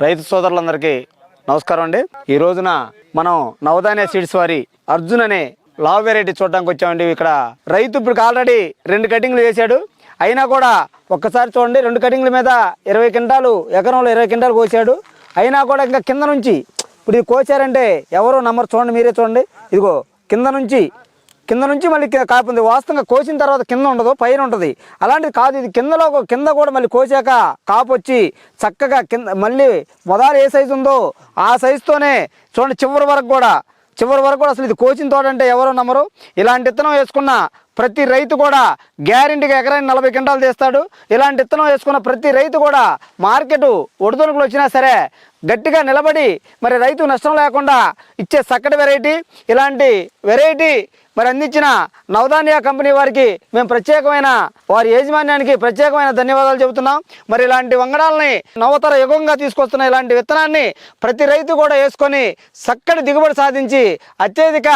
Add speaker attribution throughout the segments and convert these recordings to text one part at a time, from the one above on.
Speaker 1: రైతు సోదరులందరికీ నమస్కారం అండి. ఈ రోజున మనం నవధాన్య సీడ్స్ వారి అర్జున్ అనే లావ్ వెరైటీ చూడడానికి వచ్చామండి. ఇక్కడ రైతు ఇప్పుడు ఆల్రెడీ 2 కటింగ్లు వేసాడు. అయినా కూడా ఒక్కసారి చూడండి, 2 కటింగ్ల మీద 20 క్వింటాలు, ఎకరంలో 20 క్వింటాలు కోసాడు. అయినా కూడా ఇంకా కింద నుంచి ఇప్పుడు ఇది కోసారంటే ఎవరో నమ్మరు. చూడండి, మీరే చూడండి. ఇదిగో కింద నుంచి మళ్ళీ కాపుంది. వాస్తవంగా కోసిన తర్వాత కింద ఉండదు, పైన ఉంటుంది. అలాంటిది కాదు, ఇది కింద కూడా మళ్ళీ కోసాక కాపు వచ్చి చక్కగా కింద మళ్ళీ మొదలు ఏ సైజు ఉందో ఆ సైజుతోనే చూడండి చివరి వరకు కూడా అసలు ఇది కోసిన తోట అంటే ఎవరో నమ్మరు. ఇలాంటి విత్తనం వేసుకున్న ప్రతి రైతు కూడా గ్యారెంటీగా ఎకరానికి 40 క్వింటాలు తీస్తాడు. ఇలాంటి విత్తనం వేసుకున్న ప్రతి రైతు కూడా మార్కెట్ ఒడిదొడుకులు వచ్చినా సరే గట్టిగా నిలబడి మరి రైతు నష్టం లేకుండా ఇచ్చే చక్కటి వెరైటీ. ఇలాంటి వెరైటీ మరి అందించిన నవధాన్య కంపెనీ వారికి మేము వారి యాజమాన్యానికి ప్రత్యేకమైన ధన్యవాదాలు చెబుతున్నాం. మరి ఇలాంటి వంగడాలని నవతర యుగంగా తీసుకొస్తున్న ఇలాంటి విత్తనాన్ని ప్రతి రైతు కూడా వేసుకొని చక్కటి దిగుబడి సాధించి అత్యధిక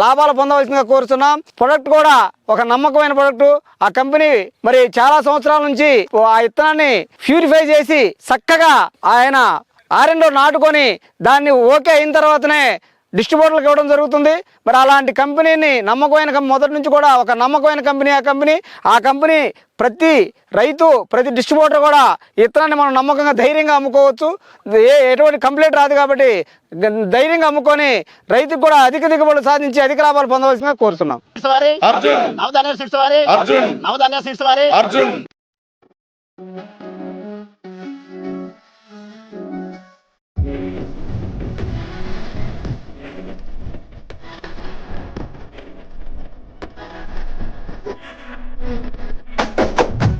Speaker 1: లాభాలు పొందవలసిందిగా కోరుతున్నాం. ప్రొడక్ట్ కూడా ఒక నమ్మకమైన ప్రొడక్ట్. ఆ కంపెనీ మరి చాలా సంవత్సరాల నుంచి ఆ విత్తనాన్ని ప్యూరిఫై చేసి చక్కగా ఆయన ఆరెండో నాటుకొని దాన్ని ఓకే అయిన తర్వాతనే డిస్ట్రిబ్యూటర్లకు ఇవ్వడం జరుగుతుంది. మరి అలాంటి కంపెనీని మొదటి నుంచి కూడా ఒక నమ్మకమైన కంపెనీ ఆ కంపెనీ ప్రతి రైతు ప్రతి డిస్ట్రిబ్యూటర్ కూడా ఇతరాన్ని మనం నమ్మకంగా ధైర్యంగా అమ్ముకోవచ్చు. ఎటువంటి కంప్లైంట్ రాదు కాబట్టి ధైర్యంగా అమ్ముకొని రైతుకు కూడా అధిక దిగుబడులు సాధించి అధిక లాభాలు పొందవలసిందిగా కోరుతున్నాం.
Speaker 2: నవధాన్య సీడ్స్ వారి